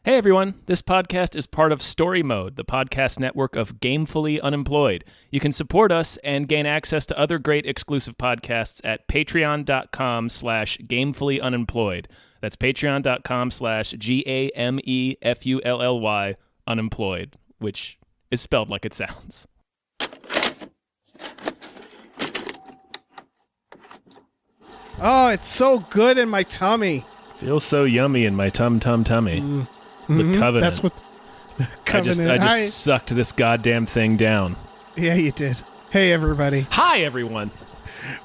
Hey everyone, this podcast is part of Story Mode, the podcast network of Gamefully Unemployed. You can support us and gain access to other great exclusive podcasts at patreon.com/gamefullyunemployed. That's patreon.com/GAMEFULLY unemployed, which is spelled like it sounds. Oh, it's so good in my tummy. Feels so yummy in my tummy. The Covenant. That's what the Covenant. I just sucked this goddamn thing down. Yeah, you did. Hey, everybody. Hi, everyone.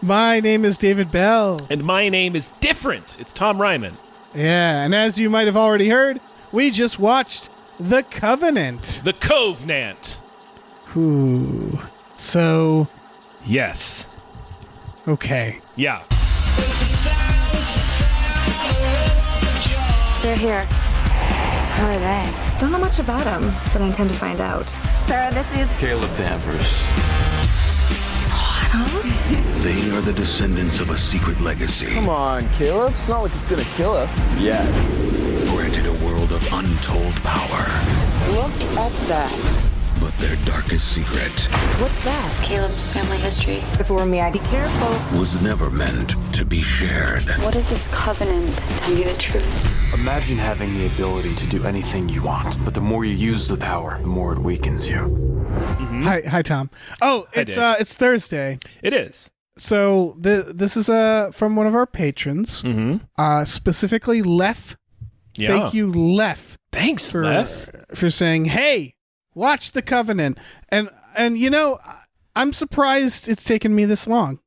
My name is David Bell. And my name is different. It's Tom Ryman. Yeah, and as you might have already heard, we just watched The Covenant. The Covenant. Ooh. So, Yes. okay. Yeah. They're here. Who are they? Don't know much about him, but I intend to find out. Sarah, this is... Caleb Danvers. He's hot, huh? They are the descendants of a secret legacy. Come on, Caleb. It's not like it's gonna kill us. Yeah. Granted a world of untold power. Look at that. But their darkest secret What's that? Caleb's family history. If it were me, I'd be careful. was never meant to be shared. What is this covenant? Tell me the truth. Imagine having the ability to do anything you want, but the more you use the power, the more it weakens you. Hi, Tom. Oh, Hi, it's Dave. it's Thursday. It is. So this is from one of our patrons, specifically Lef. Yeah. Thank you, Lef, Thanks, for Lef. for saying, "Hey, watch The Covenant." And you know, I'm surprised it's taken me this long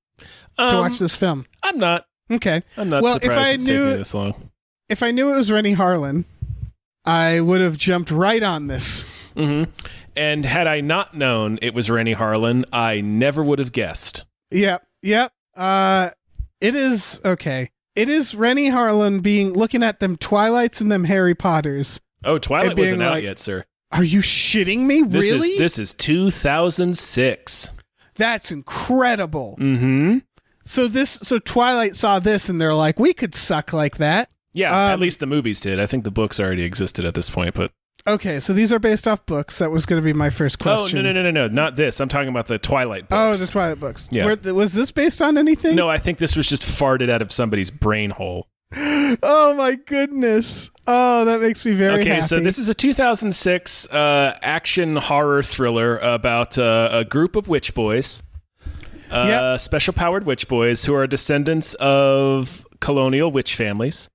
to watch this film. I'm not. Okay. I'm not Well, surprised it's taking me this long. If I knew it was Rennie Harlan, I would have jumped right on this. And had I not known it was Rennie Harlan, I never would have guessed. Yep. It is okay. It is Rennie Harlan looking at them Twilights and them Harry Potters. Oh, Twilight And being wasn't out like- yet, sir. Are you shitting me? Really? This is 2006. That's incredible. Mm-hmm. So Twilight saw this and they're like, we could suck like that. Yeah, at least the movies did. I think the books already existed at this point, but... Okay, so these are based off books. That was going to be my first question. Oh, no, not this. I'm talking about the Twilight Oh, books. the Twilight books. Yeah. Was this based on anything? No, I think this was just farted out of somebody's brain hole. Oh my goodness. Oh, that makes me very happy. Okay, so this is a 2006 action horror thriller about a group of witch boys, Yep. special powered witch boys who are descendants of colonial witch families.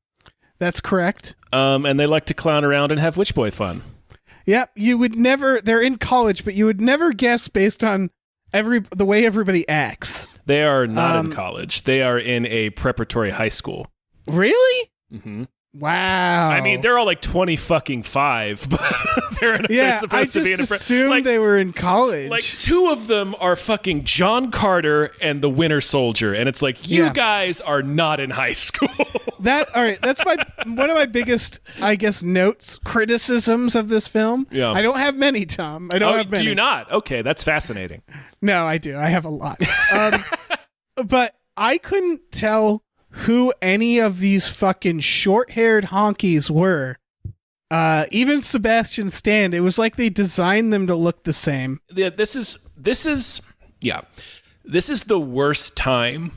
That's correct. And they like to clown around and have witch boy fun. Yep, you would never. They're in college, but you would never guess based on the way everybody acts. They are not in college. They are in a preparatory high school. Really? Mm-hmm. Wow. I mean, they're all like 25, but they're yeah. supposed I to be in a just assumed they were in college. Like two of them are fucking John Carter and the Winter Soldier, and it's like you Yeah. guys are not in high school. All right. That's one of my biggest, I guess, criticisms of this film. Yeah. I don't have many, Tom. I don't have many. Do you not? Okay, that's fascinating. No, I do. I have a lot. But I couldn't tell who any of these fucking short-haired honkies were. Even Sebastian Stan, it was like they designed them to look the same. Yeah, this is the worst time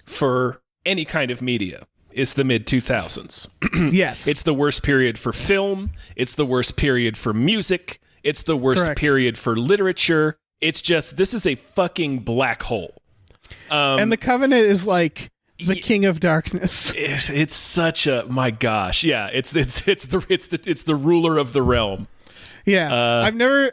for any kind of media. It's the mid 2000s. Yes. It's the worst period for film. It's the worst period for music. It's the worst Correct. period for literature. It's just, this is a fucking black hole. And the Covenant is like the king of darkness. It's such a, my gosh. Yeah. It's the ruler of the realm. Yeah. I've never,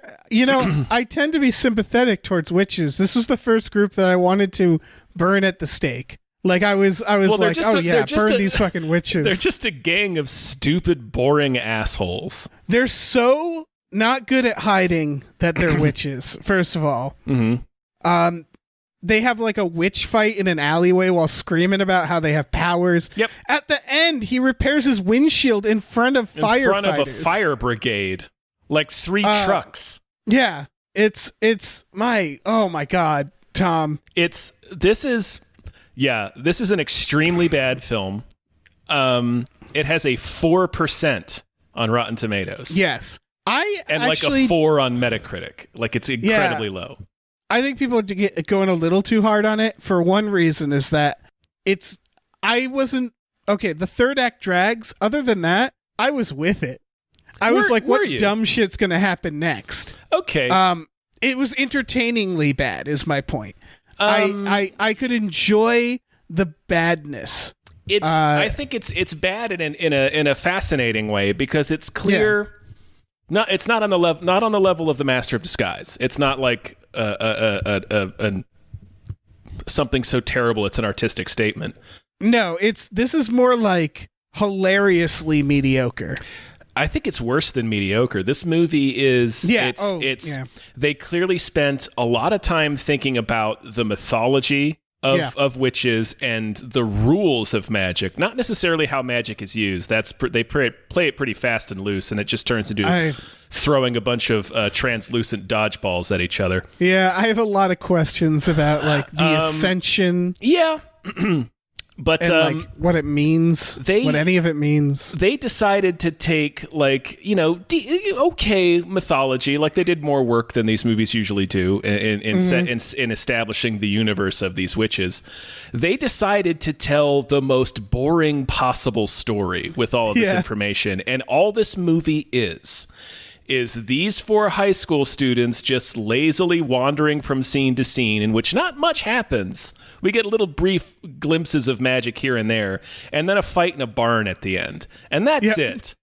I tend to be sympathetic towards witches. This was the first group that I wanted to burn at the stake. Like I was like, burn these fucking witches. They're just a gang of stupid, boring assholes. They're so not good at hiding that they're witches, first of all. Mm-hmm. They have like a witch fight in an alleyway while screaming about how they have powers. Yep. At the end, he repairs his windshield in front of firefighters. In front of a fire brigade. Like 3 trucks. Yeah. It's oh my God, Tom. This is an extremely bad film. It has a 4% on Rotten Tomatoes. Yes. And actually, like a 4 on Metacritic. Like it's incredibly low. I think people are going a little too hard on it for one reason is that the third act drags. Other than that, I was with it. I was like, what dumb shit's going to happen next? Okay. It was entertainingly bad is my point. I could enjoy the badness. I think it's bad in a fascinating way because it's clear. Yeah. It's not on the level of The Master of Disguise. It's not like something so terrible it's an artistic statement. No, this is more like hilariously mediocre. I think it's worse than mediocre. This movie is they clearly spent a lot of time thinking about the mythology of witches and the rules of magic, not necessarily how magic is used. They play it pretty fast and loose, and it just turns into throwing a bunch of translucent dodgeballs at each other. Yeah, I have a lot of questions about like the ascension. Yeah. But and, like what it means, what any of it means. They decided to take like okay mythology, like they did more work than these movies usually do in establishing the universe of these witches. They decided to tell the most boring possible story with all of this information, and all this movie is these 4 high school students just lazily wandering from scene to scene in which not much happens. We get little brief glimpses of magic here and there, and then a fight in a barn at the end. And that's it.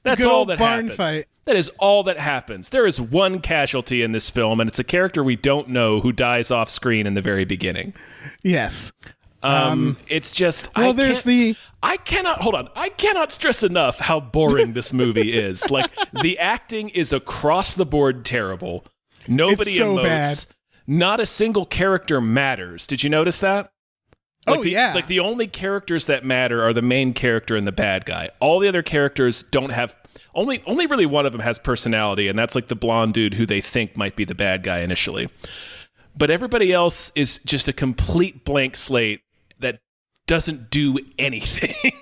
That's good all that barn happens. Fight. That is all that happens. There is one casualty in this film, and it's a character we don't know who dies off screen in the very beginning. Yes. It's just I cannot stress enough how boring this movie is. Like the acting is across the board terrible. Nobody it's so emotes. Bad. Not a single character matters. Did you notice that? Like the only characters that matter are the main character and the bad guy. All the other characters don't have only really one of them has personality, and that's like the blonde dude who they think might be the bad guy initially. But everybody else is just a complete blank slate that doesn't do anything.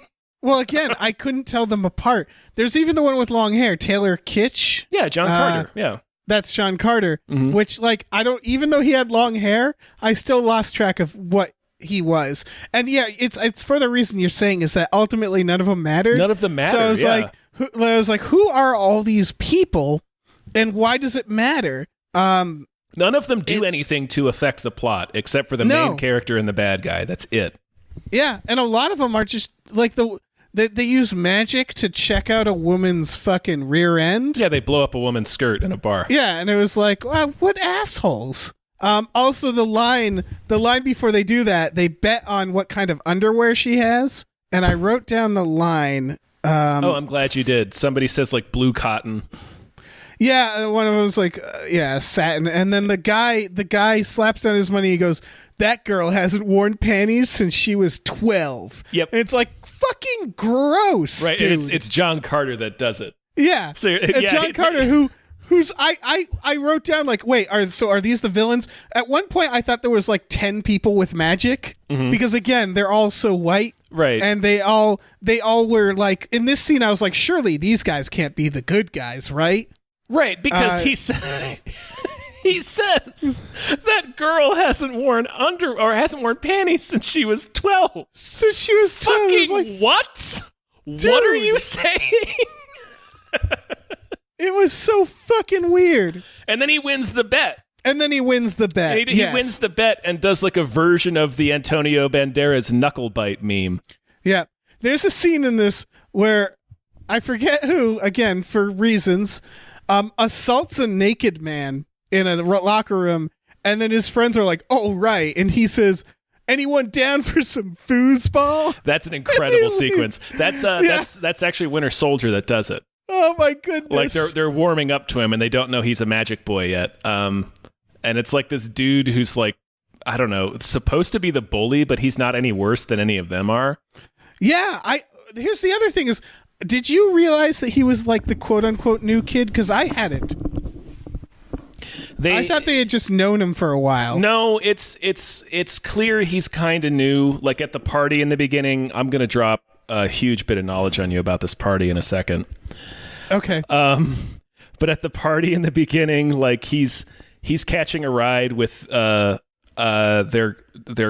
Well, again, I couldn't tell them apart. There's even the one with long hair, Taylor Kitsch. Yeah, John Carter. Yeah. That's John Carter, which like even though he had long hair, I still lost track of what he was. And yeah, it's for the reason you're saying is that ultimately none of them mattered. None of them mattered. So I was like, who are all these people and why does it matter? None of them do anything to affect the plot except for the main character and the bad guy. That's it. Yeah, and a lot of them are just like they use magic to check out a woman's fucking rear end. Yeah, they blow up a woman's skirt in a bar. Yeah, and it was like, wow, what assholes. Also, the line before they do that, they bet on what kind of underwear she has, and I wrote down the line. I'm glad you did. Somebody says like blue cotton. Yeah, one of them was like, satin. And then the guy slaps down his money. He goes, that girl hasn't worn panties since she was 12. Yep. And it's like, fucking gross, right, dude. It's John Carter that does it. Yeah. So, John Carter, who's I wrote down like, wait, are these the villains? At one point, I thought there was like 10 people with magic because again, they're all so white, right? And they all were like in this scene. I was like, surely these guys can't be the good guys, right? Right, because he says that girl hasn't worn panties since she was 12. Since she was 12. Fucking like, what? Dude. What are you saying? It was so fucking weird. And then he wins the bet. He wins the bet and does like a version of the Antonio Banderas knuckle bite meme. Yeah. There's a scene in this where I forget who, again, for reasons, assaults a naked man in a locker room, and then his friends are like, oh, right. And he says, anyone down for some foosball? That's an incredible sequence. That's actually Winter Soldier that does it. Oh my goodness. Like they're warming up to him and they don't know he's a magic boy yet. And it's like this dude who's like, I don't know, supposed to be the bully, but he's not any worse than any of them are. Yeah, here's the other thing is, did you realize that he was like the quote unquote new kid? Because I hadn't. I thought they had just known him for a while. No, it's clear he's kind of new. Like at the party in the beginning, I'm going to drop a huge bit of knowledge on you about this party in a second. Okay. But at the party in the beginning, like he's catching a ride with their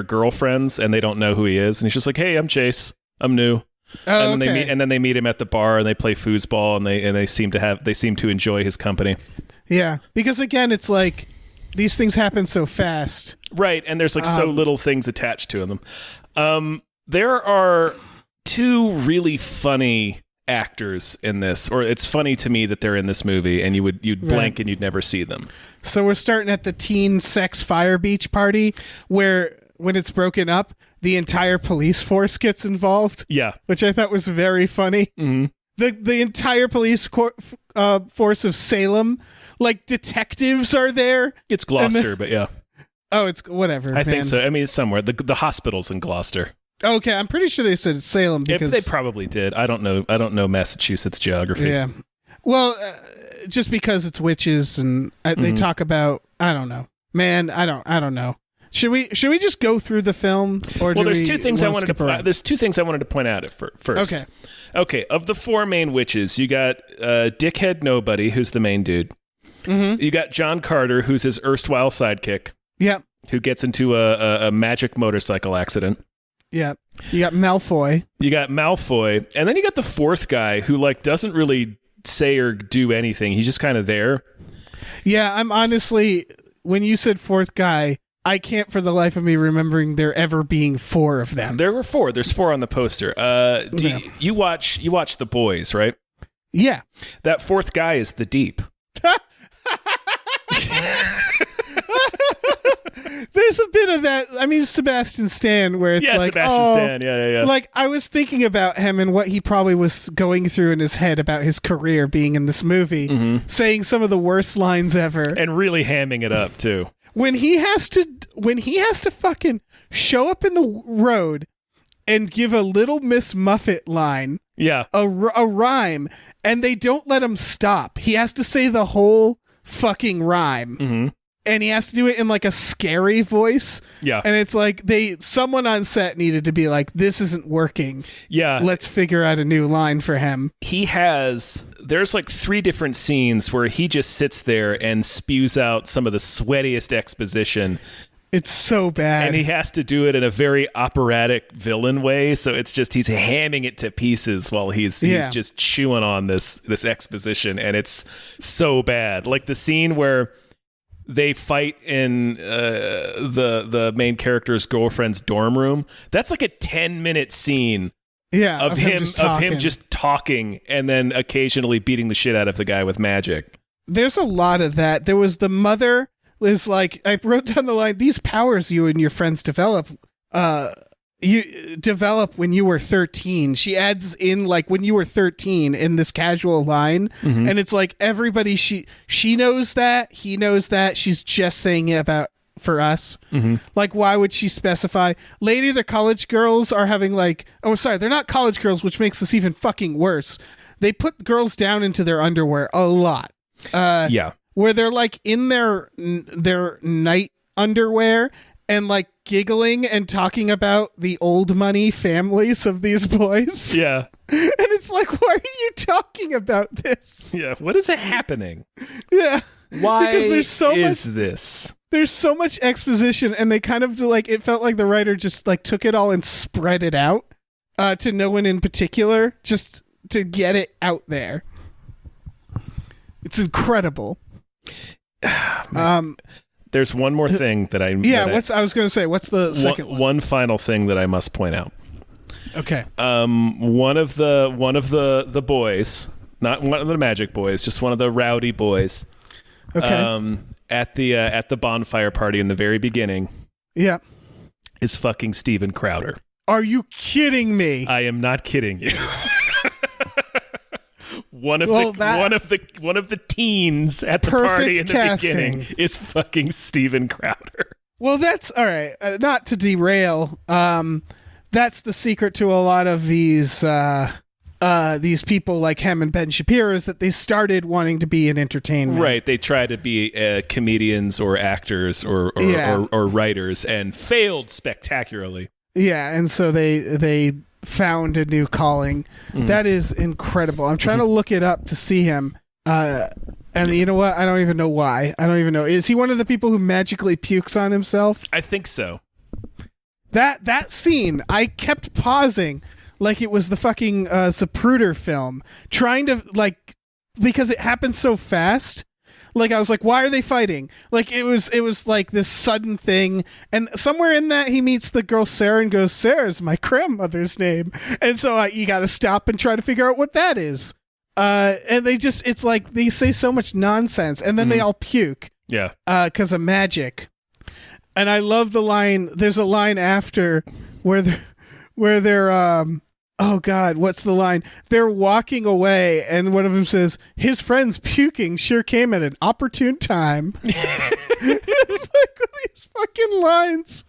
girlfriends, and they don't know who he is, and he's just like, "Hey, I'm Chase. I'm new." Oh, and then they meet him at the bar, and they play foosball, and they seem to enjoy his company. Yeah, because again, it's like these things happen so fast, right? And there's like so little things attached to them. There are two really funny actors in this, or it's funny to me that they're in this movie, and you'd blank and you'd never see them. So we're starting at the teen sex fire beach party, where when it's broken up, the entire police force gets involved. Yeah, which I thought was very funny. Mm-hmm. The entire police force of Salem, like detectives are there. It's Gloucester, but yeah. Oh, it's whatever. I think so. I mean, it's somewhere. The hospital's in Gloucester. Okay, I'm pretty sure they said Salem because they probably did. I don't know Massachusetts geography. Yeah. Well, just because it's witches and they talk about, I don't know. Man, I don't know. Should we just go through the film, or there's two things I wanted to point out at first. Okay. Of the four main witches, you got Dickhead Nobody, who's the main dude. Mm-hmm. You got John Carter, who's his erstwhile sidekick. Yep. Who gets into a magic motorcycle accident. Yeah. You got Malfoy. And then you got the fourth guy who like doesn't really say or do anything. He's just kind of there. Yeah, I'm honestly, when you said fourth guy, I can't for the life of me remembering there ever being four of them. There were four. There's four on the poster. You watch The Boys, right? Yeah. That fourth guy is the Deep. There's a bit of that. I mean, Sebastian Stan, where it's like, Sebastian Stan. Yeah. Like, I was thinking about him and what he probably was going through in his head about his career being in this movie, saying some of the worst lines ever, and really hamming it up too. When he has to fucking show up in the road and give a Little Miss Muffet line, a rhyme, and they don't let him stop. He has to say the whole fucking rhyme. And he has to do it in like a scary voice. Yeah. And it's like someone on set needed to be like, this isn't working. Yeah. Let's figure out a new line for him. There's like 3 different scenes where he just sits there and spews out some of the sweatiest exposition. It's so bad. And he has to do it in a very operatic villain way. So it's just, he's hamming it to pieces while he's just chewing on this exposition. And it's so bad. Like the scene where they fight in the main character's girlfriend's dorm room. That's like a 10-minute scene. Yeah, of him just talking and then occasionally beating the shit out of the guy with magic. There's a lot of that. There was the mother is like, I wrote down the line, these powers you and your friends develop when you were 13. She adds in like when you were 13 in this casual line, and it's like everybody she knows that, he knows that, she's just saying it about for us. Like, why would she specify? Later the college girls are having like, oh sorry, they're not college girls, which makes this even fucking worse. They put girls down into their underwear a lot. Where they're like in their night underwear and like giggling and talking about the old money families of these boys. Yeah. And it's like, why are you talking about this? Yeah. What is happening? Yeah. Why because there's this? There's so much exposition, and they kind of like, it felt like the writer just like took it all and spread it out to no one in particular, just to get it out there. It's incredible. There's one more thing that I I was going to say, what's the second one final thing that I must point out. Okay. One of the boys, not one of the magic boys, just one of the rowdy boys. Okay. At the bonfire party in the very beginning. Yeah. Is fucking Steven Crowder. Are you kidding me? I am not kidding you. One of the teens at the party in the beginning is fucking Steven Crowder. Well, that's all right. Not to derail. That's the secret to a lot of these people like him and Ben Shapiro, is that they started wanting to be in entertainment. Right. They try to be comedians or actors or writers and failed spectacularly. Yeah, and so they found a new calling. That is incredible. I'm trying to look it up to see him. And you know what? I don't even know why. I don't even know. Is he one of the people who magically pukes on himself? I think so. That scene, I kept pausing like it was the fucking Zapruder film, trying to, like, because it happened so fast. Like, I was like, why are they fighting? Like, it was like this sudden thing. And somewhere in that, he meets the girl Sarah and goes, Sarah's my grandmother's name. And so you got to stop and try to figure out what that is. And it's like they say so much nonsense, and then they all puke. Yeah. Because of magic. And I love the line. There's a line after where they're oh God, what's the line? They're walking away, and one of them says, "His friend's puking sure came at an opportune time." It's like these fucking lines.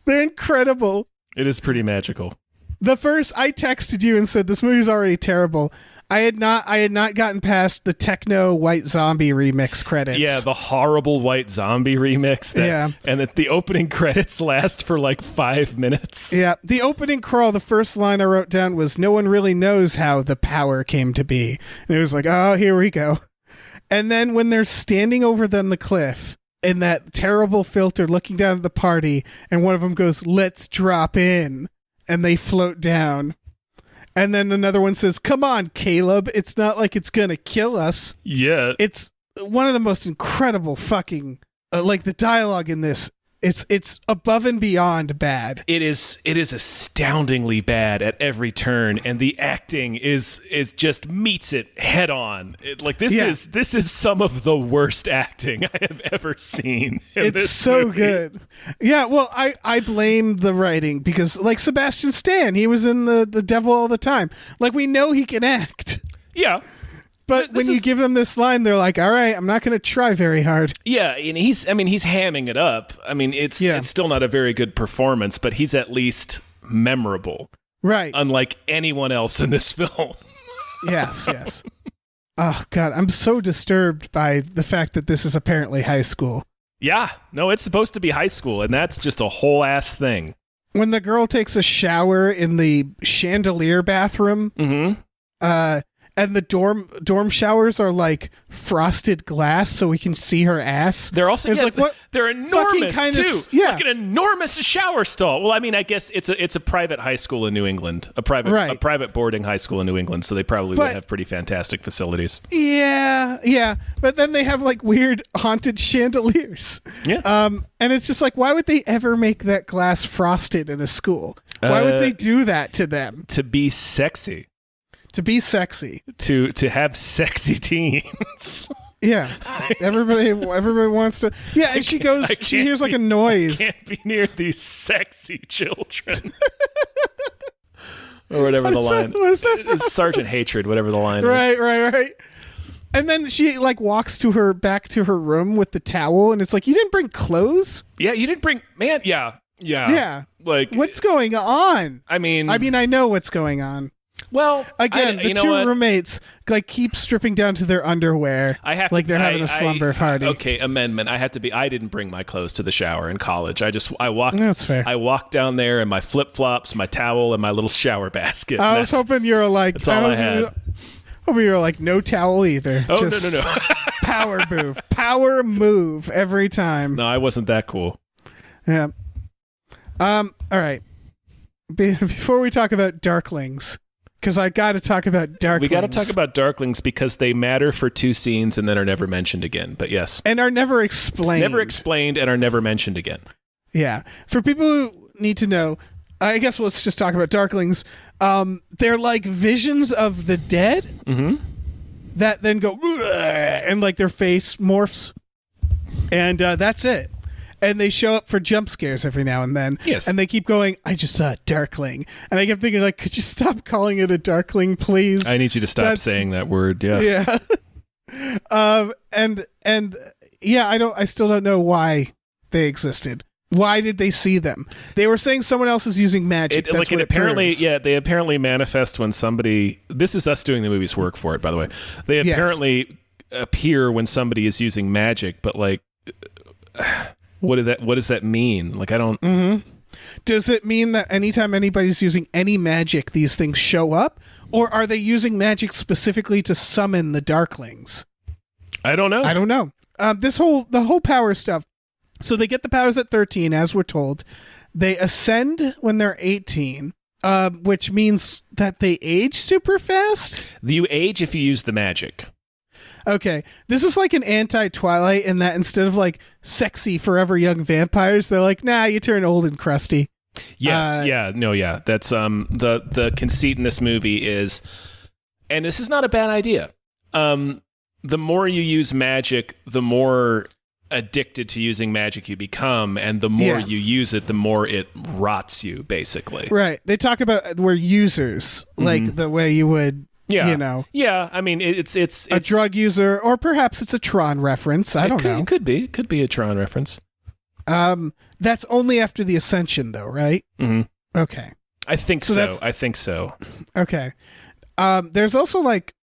They're incredible. It is pretty magical. The first, I texted you and said this movie's already terrible. I had not gotten past the techno White Zombie remix credits. Yeah, the horrible White Zombie remix. And that the opening credits last for like 5 minutes. Yeah, the opening crawl, the first line I wrote down was, "No one really knows how the power came to be." And it was like, oh, here we go. And then when they're standing over the cliff in that terrible filter looking down at the party, and one of them goes, "Let's drop in," and they float down. And then another one says, "Come on, Caleb. It's not like it's going to kill us." Yeah. It's one of the most incredible fucking, like the dialogue in this. It's above and beyond bad. It is astoundingly bad at every turn, and the acting is just meets it head on. This is some of the worst acting I have ever seen. It's so movie. good. Yeah, well, I blame the writing because, like Sebastian Stan, he was in the Devil All the Time. Like, we know he can act. Yeah. But when you give them this line, they're like, all right, I'm not going to try very hard. Yeah, and he's hamming it up. I mean, it's still not a very good performance, but he's at least memorable. Right. Unlike anyone else in this film. Yes. Oh, God, I'm so disturbed by the fact that this is apparently high school. Yeah. No, it's supposed to be high school, and that's just a whole ass thing. When the girl takes a shower in the chandelier bathroom, and the dorm showers are like frosted glass, so we can see her ass. They're also they're enormous too. Yeah, like an enormous shower stall. Well, I mean, I guess it's a private high school in New England, a private boarding high school in New England, so they probably would have pretty fantastic facilities. Yeah. But then they have like weird haunted chandeliers. Yeah. And it's just like, why would they ever make that glass frosted in a school? Why would they do that to them? To be sexy. To be sexy. To have sexy teens. Yeah. Everybody wants to. Yeah, and she hears like a noise. I can't be near these sexy children. Or whatever the line. What's that Sergeant Hatred, whatever the line is. Right. And then she like walks back to her room with the towel, and it's like, you didn't bring clothes? Yeah, you didn't bring, man. Yeah. Like, what's going on? I mean, I know what's going on. Well, again, the two roommates like keep stripping down to their underwear. They're having a slumber party. Okay, amendment. I didn't bring my clothes to the shower in college. I walked. That's fair. I walked down there in my flip flops, my towel, and my little shower basket. I was hoping you were like. That's all I had. Hoping you were like, no towel either. Oh, just no. Power move every time. No, I wasn't that cool. Yeah. All right. Before we talk about Darklings. Because I got to talk about Darklings. We got to talk about Darklings because they matter for 2 scenes and then are never mentioned again. But yes. And are never explained. Never explained and are never mentioned again. Yeah. For people who need to know, I guess let's just talk about Darklings. They're like visions of the dead that then go and like their face morphs. And that's it. And they show up for jump scares every now and then. Yes. And they keep going, I just saw a Darkling. And I kept thinking, like, could you stop calling it a Darkling, please? I need you to stop saying that word. Yeah. Yeah. And yeah, I still don't know why they existed. Why did they see them? They were saying someone else is using magic. They apparently manifest when somebody. This is us doing the movie's work for it, by the way. They apparently appear when somebody is using magic, but like. What does that mean? Like, I don't. Does it mean that anytime anybody's using any magic, these things show up? Or are they using magic specifically to summon the Darklings? I don't know. I don't know. The whole power stuff. So they get the powers at 13, as we're told. They ascend when they're 18, which means that they age super fast? You age if you use the magic. Okay, this is like an anti-Twilight in that instead of like sexy forever young vampires, they're like, nah, you turn old and crusty. Yes, That's the conceit in this movie is, and this is not a bad idea. The more you use magic, the more addicted to using magic you become, and the more you use it, the more it rots you, basically. Right. They talk about we're users, like the way you would. Yeah. You know. Yeah. I mean, it's a drug user, or perhaps it's a Tron reference. I don't know. It could be a Tron reference. That's only after the Ascension, though, right? Mm-hmm. Okay. I think so. Okay. There's also like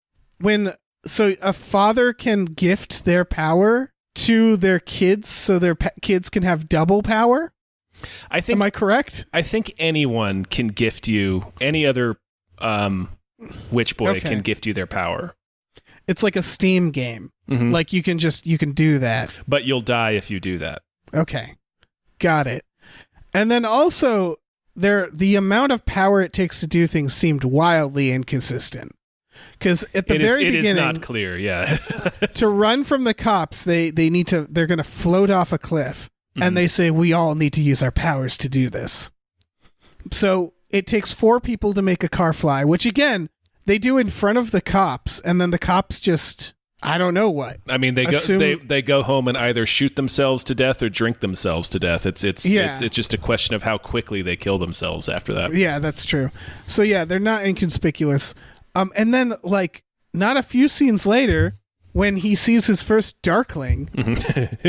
so a father can gift their power to their kids, so their kids can have double power. Am I correct? I think anyone can gift you. Any other witch boy can gift you their power. It's like a Steam game. Mm-hmm. Like you can do that. But you'll die if you do that. Okay. Got it. And then also the amount of power it takes to do things seemed wildly inconsistent. Because at the very beginning, it is not clear. Yeah. To run from the cops, they're going to float off a cliff, and they say we all need to use our powers to do this. So it takes 4 people to make a car fly, which again they do in front of the cops, and then the cops just I don't know what. I mean, they go home and either shoot themselves to death or drink themselves to death. It's just a question of how quickly they kill themselves after that. Yeah, that's true. So yeah, they're not inconspicuous. And then like not a few scenes later, when he sees his first Darkling,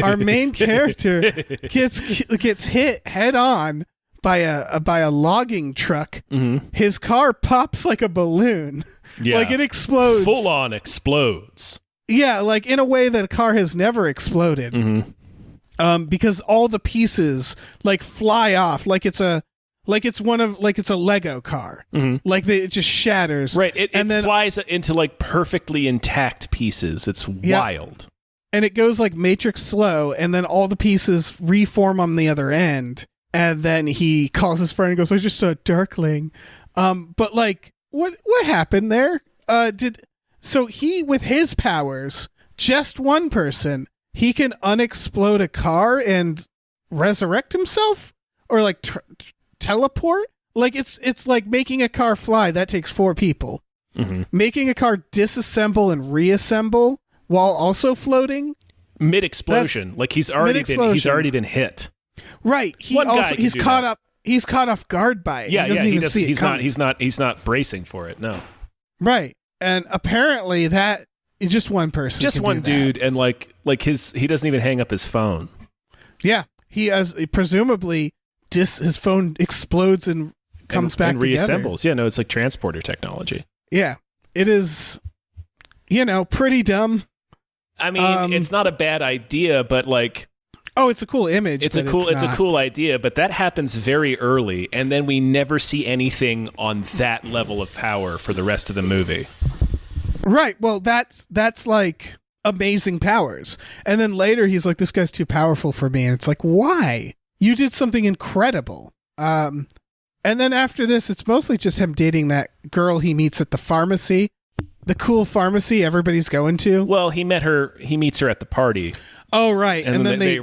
our main character gets hit head on by a logging truck. Mm-hmm. His car pops like a balloon. Yeah. Like it explodes. Full on explodes. Yeah, like in a way that a car has never exploded. Mm-hmm. Because all the pieces like fly off like it's a Lego car. Mm-hmm. Like it just shatters. Right. It flies into like perfectly intact pieces. It's wild. And it goes like Matrix slow, and then all the pieces reform on the other end. And then he calls his friend and goes, I just saw a Darkling. But like what happened there? So he, with his powers, just one person, he can unexplode a car and resurrect himself? Or like teleport? Like it's like making a car fly. That takes 4 people. Mm-hmm. Making a car disassemble and reassemble while also floating? Mid-explosion. Like he's already been hit. Right. He's caught off guard by it. Yeah, he doesn't even see it coming. He's not bracing for it. No. Right. And apparently that is just one person. Just one dude, and like he doesn't even hang up his phone. Yeah. He has presumably his phone explodes and comes back and together. Reassembles. Yeah, no, it's like transporter technology. Yeah. It is pretty dumb. I mean, it's not a bad idea, but like it's a cool image. It's a cool idea, but that happens very early, and then we never see anything on that level of power for the rest of the movie. Right. Well, that's like amazing powers. And then later he's like, this guy's too powerful for me. And it's like, why? You did something incredible. And then after this, it's mostly just him dating that girl he meets at the pharmacy. The cool pharmacy everybody's going to. Well, he meets her at the party. Oh, right. And then they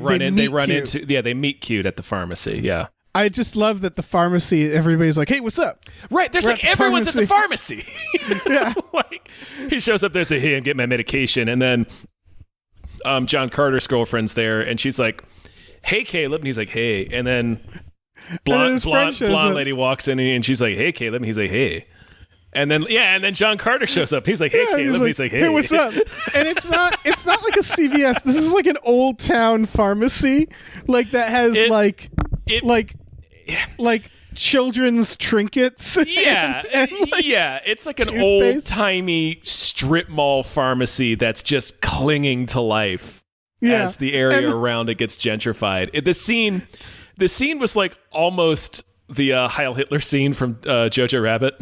meet cute at the pharmacy. Yeah. I just love that the pharmacy, everybody's like, hey, what's up? Right. There's like everyone's at the pharmacy. Yeah. Like he shows up there, say, hey, I'm getting my medication. And then John Carter's girlfriend's there, and she's like, hey, Caleb. And he's like, hey. And then blonde lady walks in, and she's like, hey, Caleb. And he's like, hey. And then John Carter shows up. He's like, hey, Caleb. He's like, hey, what's up? And it's not like a CVS. This is like an old town pharmacy, like that has like children's trinkets. Yeah, and it's like an old timey strip mall pharmacy that's just clinging to life as the area around it gets gentrified. The The scene was like almost the Heil Hitler scene from Jojo Rabbit.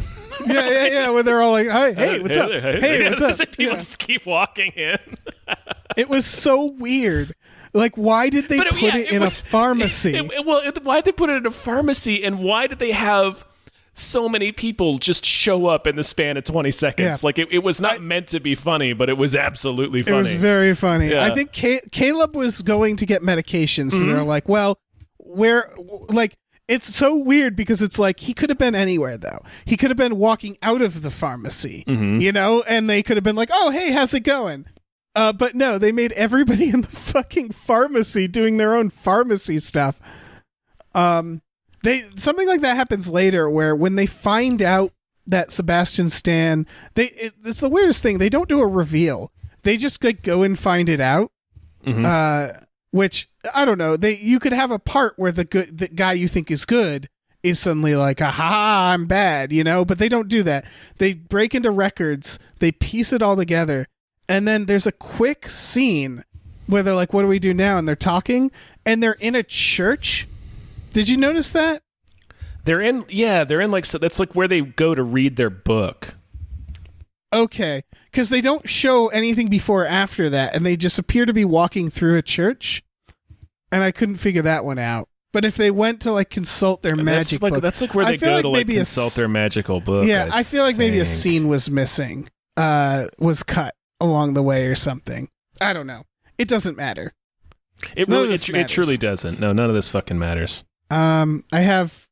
Yeah. When they're all like, hey, what's up? Hey, what's up? People just keep walking in. It was so weird. Like, why did they put it in a pharmacy? Why did they put it in a pharmacy, and why did they have so many people just show up in the span of 20 seconds? Yeah. Like, it was not meant to be funny, but it was absolutely funny. It was very funny. Yeah. I think Caleb was going to get medication, so they're like, well, it's so weird because it's like he could have been anywhere, though. He could have been walking out of the pharmacy, and they could have been like, oh, hey, how's it going? But no, they made everybody in the fucking pharmacy doing their own pharmacy stuff. Something like that happens later, where when they find out that Sebastian Stan, it's the weirdest thing. They don't do a reveal. They just go and find it out. Which I don't know. You could have a part where the guy you think is good is suddenly like, aha, I'm bad, But they don't do that. They break into records. They piece it all together. And then there's a quick scene where they're like, what do we do now? And they're talking, and they're in a church. Did you notice that? They're in like, so that's like where they go to read their book. Okay. Because they don't show anything before or after that, and they just appear to be walking through a church. And I couldn't figure that one out. But if they went to like consult their magic book. That's like where they go to like consult their magical book. Yeah, I feel like maybe a scene was missing, was cut along the way or something. I don't know. It doesn't matter. It truly doesn't. No, none of this fucking matters. I have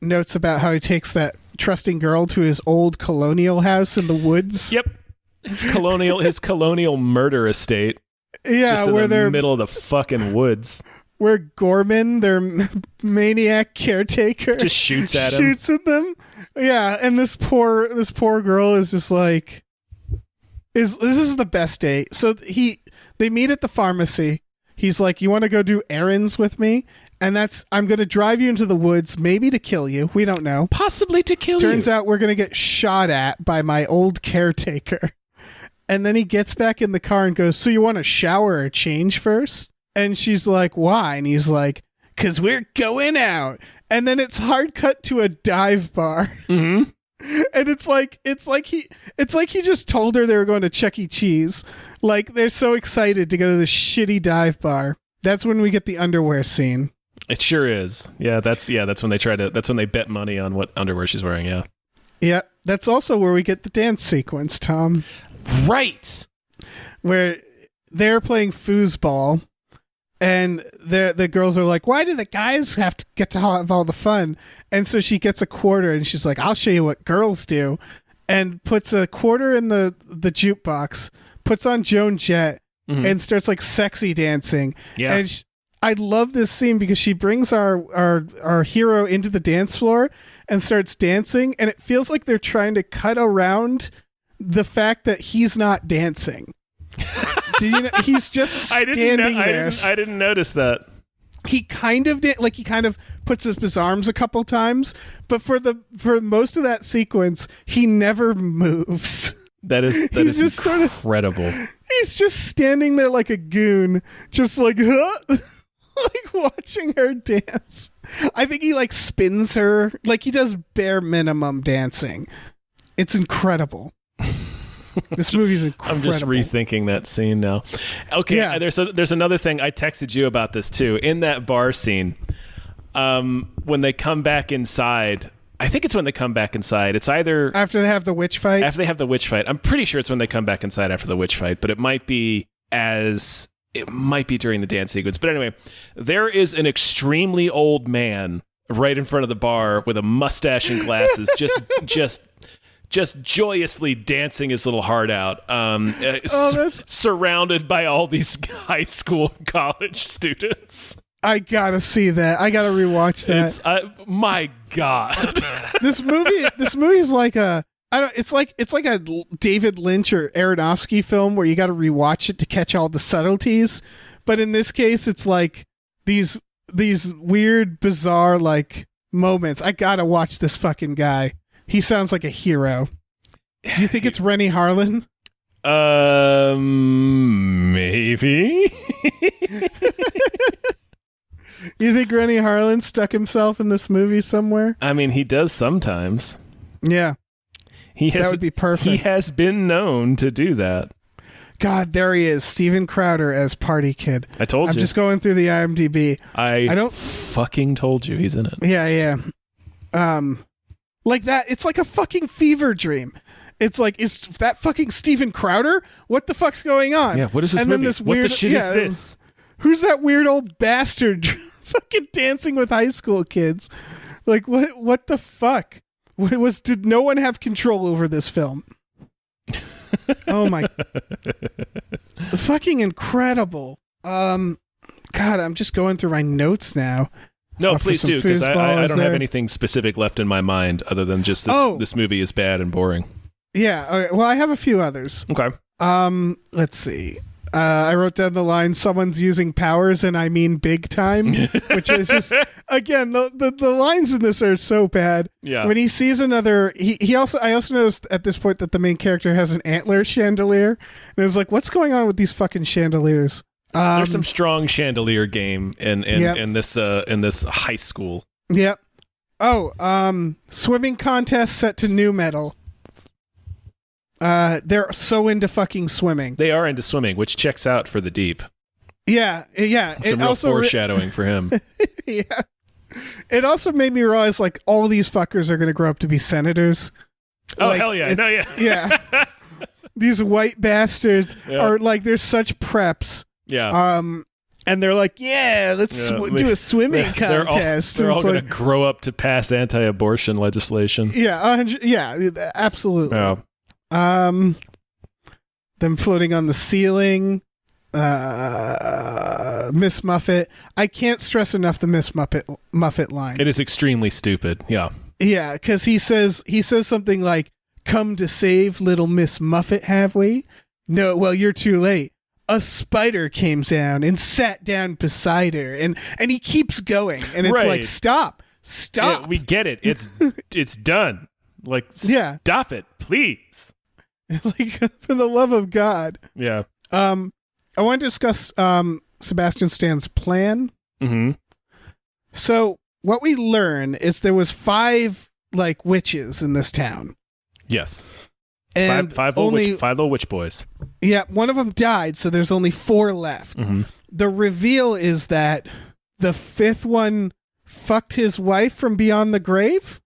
notes about how he takes that trusting girl to his old colonial house in the woods. Yep. His colonial murder estate. Yeah, just in where the middle of the fucking woods. Where Gorman, their maniac caretaker, just shoots at them. Yeah, and this poor girl is just like, this is the best date. So they meet at the pharmacy. He's like, you want to go do errands with me? And I'm going to drive you into the woods, maybe to kill you. We don't know. Possibly to kill you. Turns out we're going to get shot at by my old caretaker. And then he gets back in the car and goes, so you want to shower or change first? And she's like, why? And he's like, because we're going out. And then it's hard cut to a dive bar. Mm-hmm. And it's like he just told her they were going to Chuck E. Cheese. Like, they're so excited to go to this shitty dive bar. That's when we get the underwear scene. It sure is. Yeah, that's when they bet money on what underwear she's wearing, yeah. Yeah, that's also where we get the dance sequence, Tom. Right. Where they're playing foosball. And the girls are like, why do the guys have to get to have all the fun? And so she gets a quarter and she's like, I'll show you what girls do. And puts a quarter in the jukebox, puts on Joan Jett, and starts like sexy dancing. Yeah. And I love this scene because she brings our hero into the dance floor and starts dancing. And it feels like they're trying to cut around the fact that he's not dancing. Do you know, he's just standing there. I didn't notice that. He kind of did, like he kind of puts up his arms a couple times, but for most of that sequence, he never moves. That is incredible. He's just standing there like a goon, just like like watching her dance. I think he like spins her, like he does bare minimum dancing. It's incredible. This movie's incredible. I'm just rethinking that scene now. Okay, yeah. There's another thing. I texted you about this too. In that bar scene, when they come back inside, I think it's when they come back inside. It's either after they have the witch fight. After they have the witch fight, I'm pretty sure it's when they come back inside after the witch fight. But it might be during the dance sequence. But anyway, there is an extremely old man right in front of the bar with a mustache and glasses, just joyously dancing his little heart out, surrounded by all these high school, college students. I gotta see that. I gotta rewatch that. My God, this movie is like it's like a David Lynch or Aronofsky film where you got to rewatch it to catch all the subtleties. But in this case, it's like these weird, bizarre like moments. I gotta watch this fucking guy. He sounds like a hero. Do you think it's Rennie Harlan? Maybe. You think Rennie Harlan stuck himself in this movie somewhere? I mean, he does sometimes. Yeah. That would be perfect. He has been known to do that. God, there he is, Steven Crowder as Party Kid. I told you. I'm just going through the IMDb. I don't fucking told you he's in it. Yeah. Like that, it's like a fucking fever dream. It's like, is that fucking Steven Crowder? What the fuck's going on? Yeah, what is this and movie? Then this What weird, the shit is this? Who's that weird old bastard fucking dancing with high school kids? Like, what the fuck? Did no one have control over this film? Oh my. Fucking incredible. God, I'm just going through my notes now. No, For please some do, because I foosball, don't have anything specific left in my mind other than just this movie is bad and boring. Yeah, okay, well, I have a few others. Okay. Let's see. I wrote down the line, someone's using powers and I mean big time, which is just, again, the lines in this are so bad. Yeah. When he sees another, I also noticed at this point that the main character has an antler chandelier. And it was like, what's going on with these fucking chandeliers? There's some strong chandelier game in this high school. Yep. Oh, swimming contest set to new metal. They're so into fucking swimming. They are into swimming, which checks out for the Deep. Yeah. Some real foreshadowing for him. Yeah. It also made me realize, like, all these fuckers are going to grow up to be senators. Oh, like, hell yeah. No, yeah. Yeah. These white bastards are, like, they're such preps. Yeah. And they're like, yeah, let's do a swimming contest. They're all going to grow up to pass anti-abortion legislation. Yeah. Yeah, absolutely. Yeah. Them floating on the ceiling. Miss Muffet. I can't stress enough the Miss Muffet line. It is extremely stupid. Yeah. Yeah, because he says something like, "Come to save little Miss Muffet, have we?" No, well, you're too late. A spider came down and sat down beside her, and he keeps going, and it's like, stop. Yeah, we get it. It's done. Like, stop it, please. Like, for the love of God. Yeah. I want to discuss Sebastian Stan's plan. Mm-hmm. So what we learn is there was 5 like witches in this town. Yes. And five little witch boys. Yeah, one of them died, so there's only 4 left. Mm-hmm. The reveal is that the 5th one fucked his wife from beyond the grave.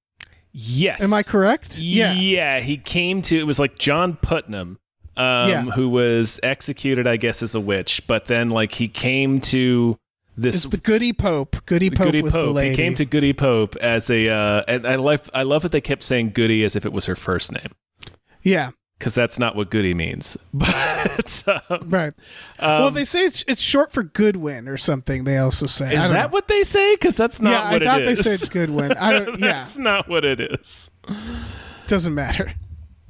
Yes. Am I correct? Yeah. He came to, it was like John Putnam, who was executed, I guess, as a witch, but then like he came to this. It's the Goody Pope. Goody Pope was the lady. He came to Goody Pope as a, and I love that they kept saying Goody as if it was her first name. Yeah. Because that's not what Goody means. But right. Well, they say it's short for Goodwin or something. They also say. Is that what they say? Because that's not what it is. I thought they said it's Goodwin. I don't. Yeah, that's not what it is. Doesn't matter.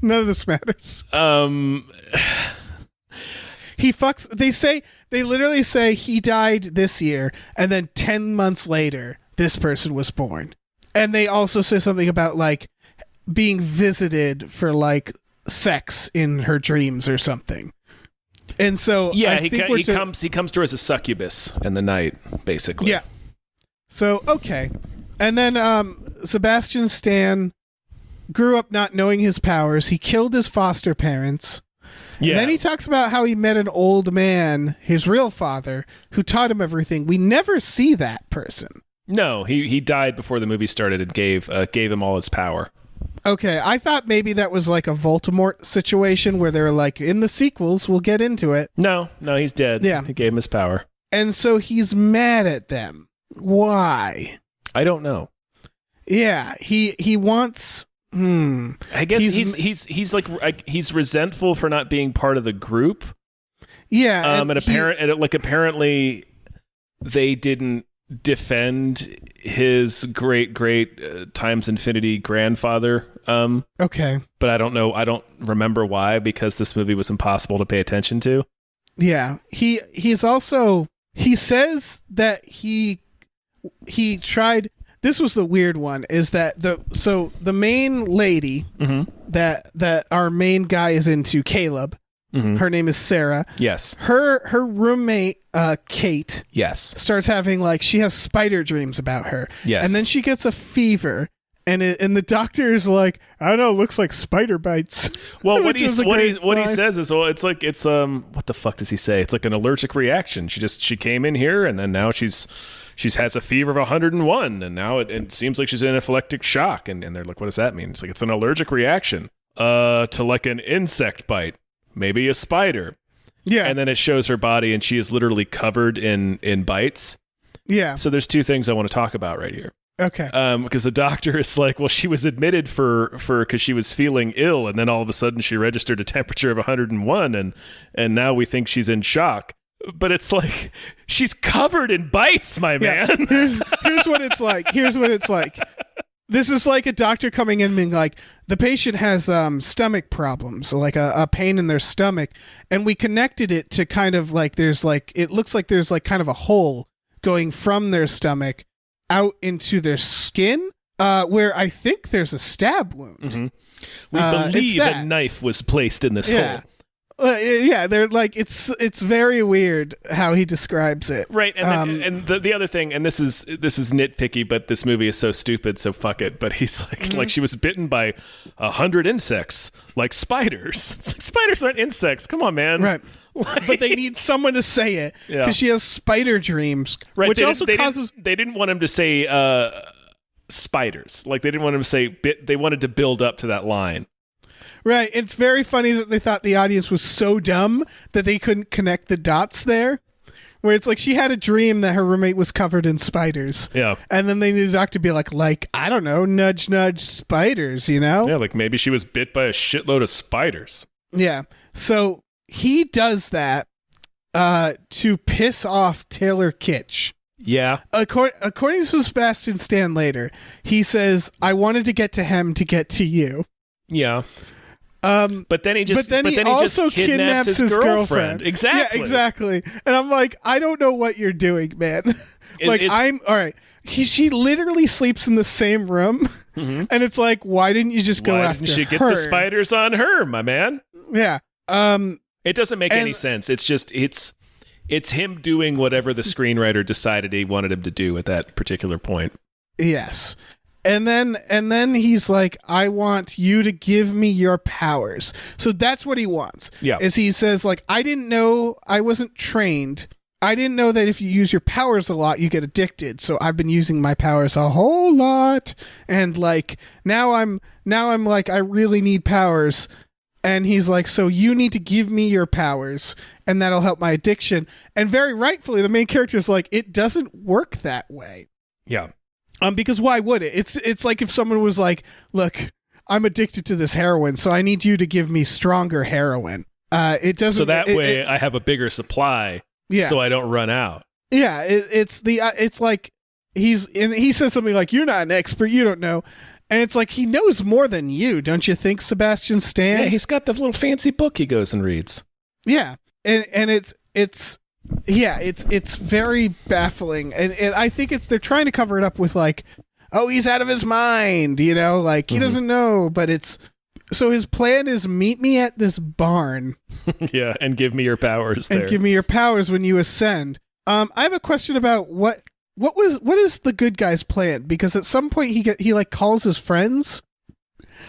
None of this matters. He fucks. They literally say he died this year, and then 10 months later, this person was born. And they also say something about like being visited for like sex in her dreams or something. And so he comes to her as a succubus in the night, basically. Yeah. So okay. And then Sebastian Stan grew up not knowing his powers. He killed his foster parents. Yeah. And then he talks about how he met an old man, his real father, who taught him everything. We never see that person. No, he died before the movie started and gave him all his power. Okay, I thought maybe that was like a Voldemort situation where they're like, in the sequels, we'll get into it. No, he's dead. Yeah. He gave him his power. And so he's mad at them. Why? I don't know. Yeah, he wants... I guess he's like he's resentful for not being part of the group. Yeah, apparently they didn't defend his great times infinity grandfather. Okay, but I don't know. I don't remember why, because this movie was impossible to pay attention to. Yeah, he's also, he says that he tried. This was the weird one, is that the main lady that our main guy is into, Caleb, Her name is Sarah. Yes. Her roommate, Kate, Yes. starts having like she has spider dreams about her. Yes. And then she gets a fever. And the doctor is like, I don't know, looks like spider bites. Well, Which is a what great he line. says is, well, it's what the fuck does he say? It's like an allergic reaction. She came in here and then now she's has a fever of 101 and now it seems like she's in anaphylactic shock and they're like, what does that mean? It's like it's an allergic reaction to like an insect bite, maybe a spider. Yeah. And then it shows her body and she is literally covered in bites. Yeah. So there's two things I want to talk about right here. Okay. Because the doctor is like, well, she was admitted for because she was feeling ill, and then all of a sudden she registered a temperature of 101, and now we think she's in shock. But it's like she's covered in bites, my man. Here's what it's like. This is like a doctor coming in and being like, the patient has stomach problems, like a pain in their stomach, and we connected it to kind of like it looks like there's like kind of a hole going from their stomach out into their skin, where I think there's a stab wound. Mm-hmm. We believe a knife was placed in this hole. Yeah, they're like it's very weird how he describes it. Right, and the other thing, and this is nitpicky, but this movie is so stupid, so fuck it. But he's like, like she was bitten by 100 insects, like spiders. It's like spiders aren't insects. Come on, man. Right. Like, but they need someone to say it because she has spider dreams, right, which also causes. They didn't want him to say spiders. Like they didn't want him to say bit. They wanted to build up to that line. Right. It's very funny that they thought the audience was so dumb that they couldn't connect the dots there. Where it's like she had a dream that her roommate was covered in spiders. Yeah. And then they need the doctor to be like, I don't know, nudge, nudge, spiders, you know? Yeah, like maybe she was bit by a shitload of spiders. Yeah. So he does that to piss off Taylor Kitsch. Yeah. According to Sebastian Stan later, he says, I wanted to get to him to get to you. Yeah. But then he just also kidnaps his girlfriend. Exactly. Yeah, exactly. And I'm like, I don't know what you're doing, man. I'm all right. She literally sleeps in the same room, and it's like, why didn't you just go after her? Why didn't she get the spiders on her, my man? Yeah. It doesn't make any sense. It's just it's him doing whatever the screenwriter decided he wanted him to do at that particular point. Yes. And then he's like, I want you to give me your powers. So that's what he wants. Yeah. Is he says like, I didn't know, I wasn't trained. I didn't know that if you use your powers a lot, you get addicted. So I've been using my powers a whole lot. And like, now I'm like, I really need powers. And he's like, so you need to give me your powers and that'll help my addiction. And very rightfully, the main character is like, it doesn't work that way. Yeah. Because why would it? It's like if someone was like, look, I'm addicted to this heroin, so I need you to give me stronger heroin. It doesn't. So that way I have a bigger supply. Yeah. So I don't run out. Yeah. It's like he says something like, you're not an expert, you don't know. And it's like, he knows more than you, don't you think, Sebastian Stan? Yeah, he's got the little fancy book he goes and reads. Yeah. And it's very baffling, and I think they're trying to cover it up with like, oh, he's out of his mind, you know, like he doesn't know, but so his plan is meet me at this barn, yeah, and give me your powers and give me your powers when you ascend. I have a question about what is the good guy's plan, because at some point he like calls his friends,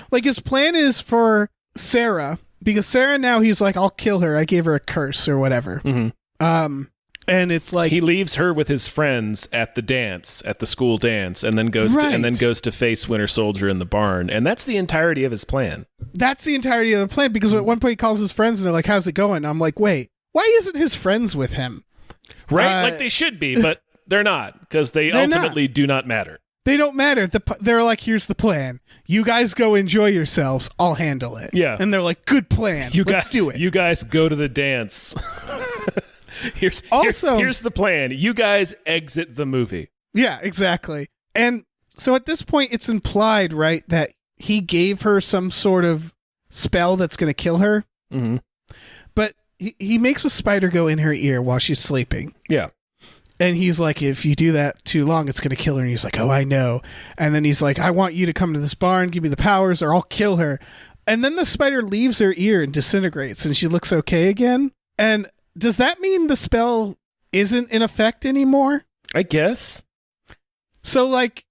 like his plan is for Sarah, because Sarah now he's like, I'll kill her, I gave her a curse or whatever. Mm-hmm. And it's like he leaves her with his friends at the school dance, and then goes to face Winter Soldier in the barn, and that's the entirety of his plan. That's the entirety of the plan, because at one point he calls his friends and they're like, how's it going? And I'm like, wait, why isn't his friends with him? Right, like they should be, but they're not, because they ultimately do not matter. They don't matter. They're like, here's the plan. You guys go enjoy yourselves. I'll handle it. Yeah. And they're like, good plan. Let's do it. You guys go to the dance. Here's the plan. You guys exit the movie. Yeah, exactly. And so at this point, it's implied, right, that he gave her some sort of spell that's going to kill her. Mm-hmm. But he makes a spider go in her ear while she's sleeping. Yeah. And he's like, if you do that too long, it's going to kill her. And he's like, oh, I know. And then he's like, I want you to come to this barn, give me the powers, or I'll kill her. And then the spider leaves her ear and disintegrates, and she looks okay again. And does that mean the spell isn't in effect anymore? I guess. So, like,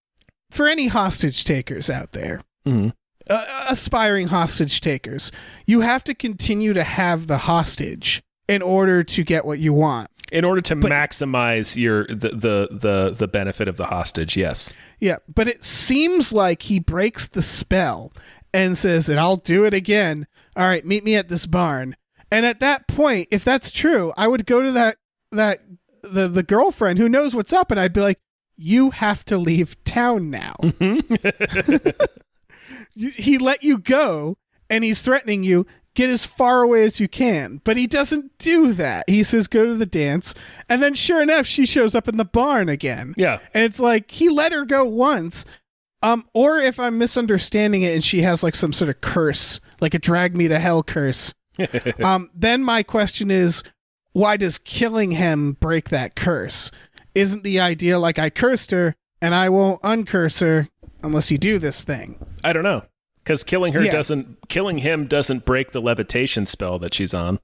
for any hostage takers out there, aspiring hostage takers, you have to continue to have the hostage in order to get what you want. In order to maximize the benefit of the hostage, yes. Yeah, but it seems like he breaks the spell and says, and I'll do it again. All right, meet me at this barn. And at that point, if that's true, I would go to the girlfriend who knows what's up, and I'd be like, you have to leave town now. He let you go, and he's threatening you. Get as far away as you can. But he doesn't do that. He says, go to the dance. And then sure enough, she shows up in the barn again. Yeah. And it's like, he let her go once. Or if I'm misunderstanding it and she has like some sort of curse, like a drag me to hell curse, then my question is, why does killing him break that curse? Isn't the idea like I cursed her and I won't uncurse her unless you do this thing? I don't know. Because killing him doesn't break the levitation spell that she's on.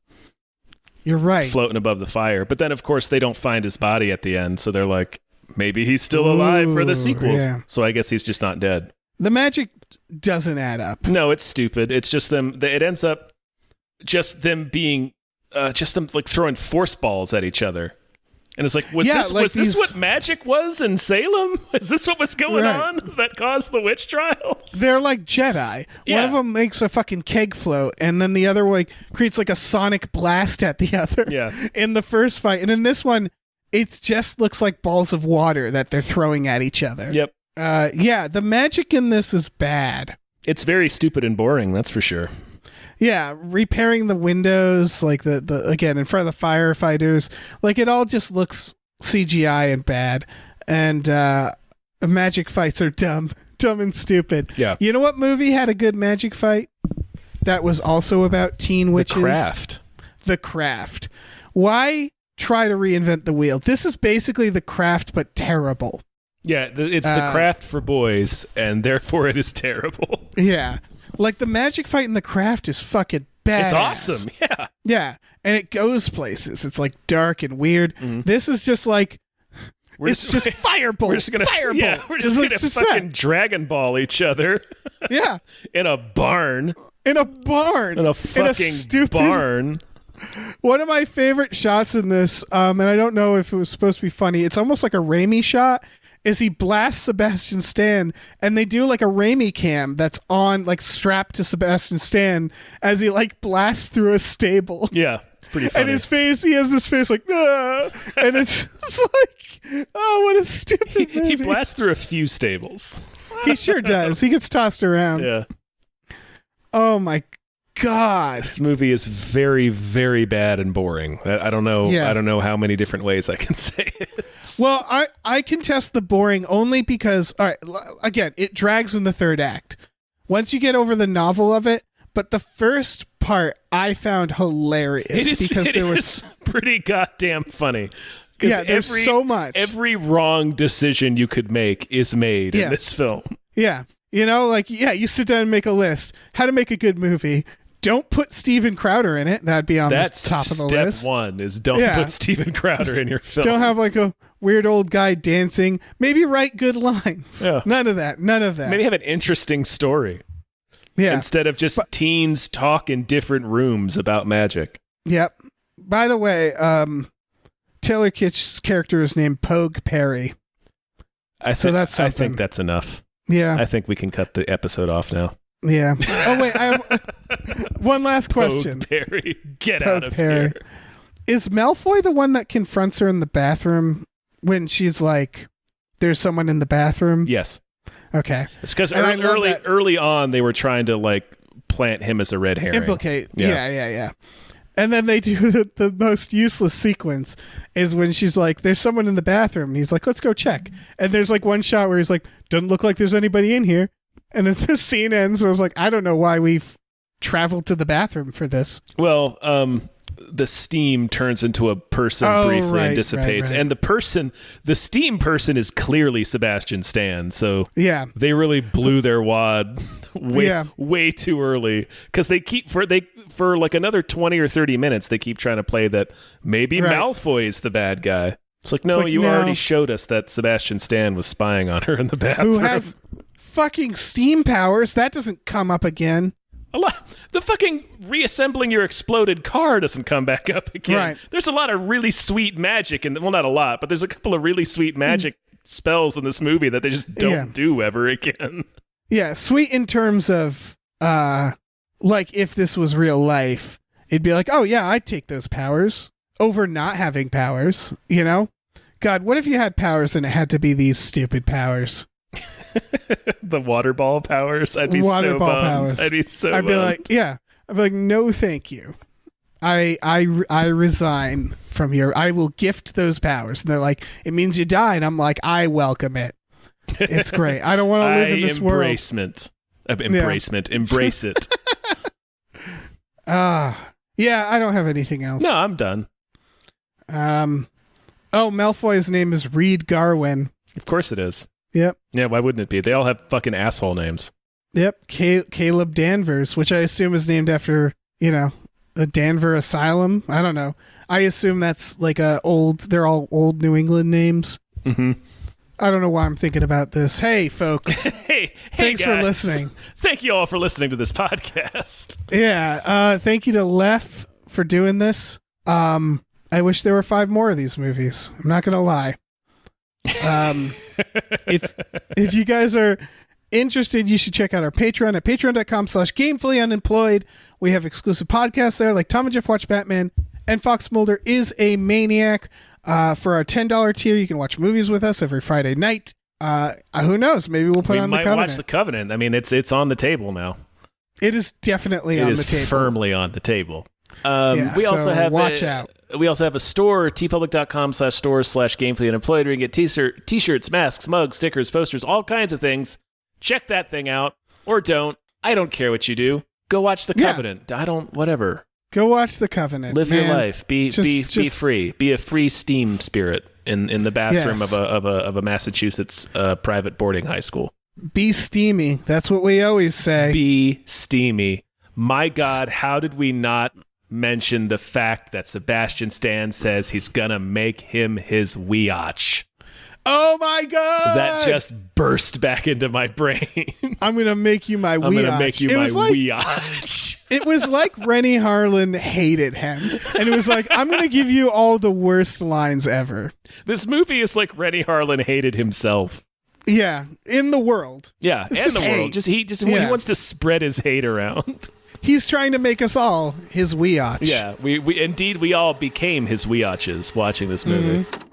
You're right. Floating above the fire. But then, of course, they don't find his body at the end. So they're like, maybe he's still alive for the sequels. Yeah. So I guess he's just not dead. The magic doesn't add up. No, it's stupid. It's just them. It ends up just them being, just them like throwing force balls at each other. And it's like, was this what magic was in Salem? Is this what was going on that caused the witch trials? They're like Jedi. Yeah. One of them makes a fucking keg float, and then the other one creates like a sonic blast at the other in the first fight. And in this one, it just looks like balls of water that they're throwing at each other. Yep. The magic in this is bad. It's very stupid and boring, that's for sure. Yeah, repairing the windows, like the again in front of the firefighters, like it all just looks CGI and bad. And magic fights are dumb and stupid. Yeah. You know what movie had a good magic fight? That was also about teen witches. The Craft. Why try to reinvent the wheel? This is basically The Craft, but terrible. Yeah, it's The Craft for boys, and therefore it is terrible. Yeah. Like, the magic fight in The Craft is fucking badass. It's awesome, yeah. Yeah, and it goes places. It's, like, dark and weird. Mm-hmm. This is just, like, it's just fireball. We're just going to fucking Dragon Ball each other. Yeah. In a barn. In a fucking barn. One of my favorite shots in this, and I don't know if it was supposed to be funny, it's almost like a Raimi shot, is he blasts Sebastian Stan, and they do like a Raimi cam that's on, like, strapped to Sebastian Stan as he, like, blasts through a stable. Yeah, it's pretty funny. And his face, he has this face like, ah! And it's like, oh, what a stupid movie. He blasts through a few stables. He sure does. He gets tossed around. Yeah. Oh my God. This movie is very, very bad and boring. I don't know. Yeah. I don't know how many different ways I can say it. Well, I contest the boring only because, all right, again, it drags in the third act. Once you get over the novel of it, but the first part I found hilarious because there was pretty goddamn funny. Yeah, there's so much. Every wrong decision you could make is made in this film. Yeah. You know, like, you sit down and make a list. How to make a good movie. Don't put Steven Crowder in it. That'd be on the top of the list. Step one is don't put Steven Crowder in your film. Don't have like a weird old guy dancing. Maybe write good lines. Yeah. None of that. Maybe have an interesting story. Yeah. Instead of just teens talk in different rooms about magic. Yep. By the way, Taylor Kitsch's character is named Pogue Perry. So that's something. I think that's enough. Yeah. I think we can cut the episode off now. Yeah. Oh, wait. I have one last question. Pogue Perry. Get out of here. Is Malfoy the one that confronts her in the bathroom when she's like, there's someone in the bathroom? Yes. Okay. It's because early on, they were trying to like plant him as a red herring. Implicate. Yeah. And then they do the most useless sequence is when she's like, there's someone in the bathroom. And he's like, let's go check. And there's like one shot where he's like, doesn't look like there's anybody in here. And then the scene ends. So I was like, I don't know why we've traveled to the bathroom for this. Well, the steam turns into a person briefly and dissipates. Right. And the steam person is clearly Sebastian Stan. So Yeah. they really blew their wad way too early, because they keep for like another 20 or 30 minutes they keep trying to play that maybe Malfoy is the bad guy. It's like, no, you already showed us that Sebastian Stan was spying on her in the bathroom. Who has fucking steam powers? That doesn't come up again. The fucking reassembling your exploded car doesn't come back up again. Right. There's a lot of really sweet magic, well, not a lot, but there's a couple of really sweet magic spells in this movie that they just don't do ever again. Yeah, sweet in terms of, like, if this was real life, it'd be like, oh yeah, I'd take those powers over not having powers, you know? God, what if you had powers and it had to be these stupid powers? The water ball powers? I'd be water so ball bummed. powers. I'd be so I'd be bummed. like, yeah. I'd be like, no, thank you. I resign from here. I will gift those powers. And they're like, it means you die. And I'm like, I welcome it. It's great. I don't want to live in this world. Embrace it. Yeah, I don't have anything else. No, I'm done. Malfoy's name is Reed Garwin. Of course it is. Yep. Yeah, why wouldn't it be? They all have fucking asshole names. Yep. Caleb Danvers, which I assume is named after, a Danver Asylum. I don't know. I assume that's like they're all old New England names. Mm-hmm. I don't know why I'm thinking about this. Hey, folks. Hey, thanks guys. for listening. Thank you all for listening to this podcast. Yeah. Thank you to Lef for doing this. I wish there were 5 more of these movies. I'm not going to lie. If you guys are interested, you should check out our Patreon at patreon.com/gamefullyunemployed. We have exclusive podcasts there, like Tom and Jeff Watch Batman and Fox Mulder is a Maniac. For our $10 tier, you can watch movies with us every Friday night. Who knows? Maybe we'll put on The Covenant. We might watch The Covenant. I mean, it's on the table now. It is definitely on the table. It is firmly on the table. We also have watch out. We also have a store, tpublic.com/store/gamefullyunemployed, where you can get t-shirts, masks, mugs, stickers, posters, all kinds of things. Check that thing out, or don't. I don't care what you do. Go watch The Covenant. Whatever. Go watch The Covenant. Live your life. Be free. Be a free steam spirit in the bathroom of a Massachusetts private boarding high school. Be steamy. That's what we always say. Be steamy. My God, how did we not mention the fact that Sebastian Stan says he's gonna make him his Weotch? Oh my God! That just burst back into my brain. I'm gonna make you my Weotch. I'm gonna make you my Weotch. It was like Rennie Harlan hated him, and it was like, I'm gonna give you all the worst lines ever. This movie is like Rennie Harlan hated himself. Yeah, in the world. Yeah, it's in the world. He wants to spread his hate around. He's trying to make us all his Weotch. Yeah, we all became his Weotches watching this movie. Mm-hmm.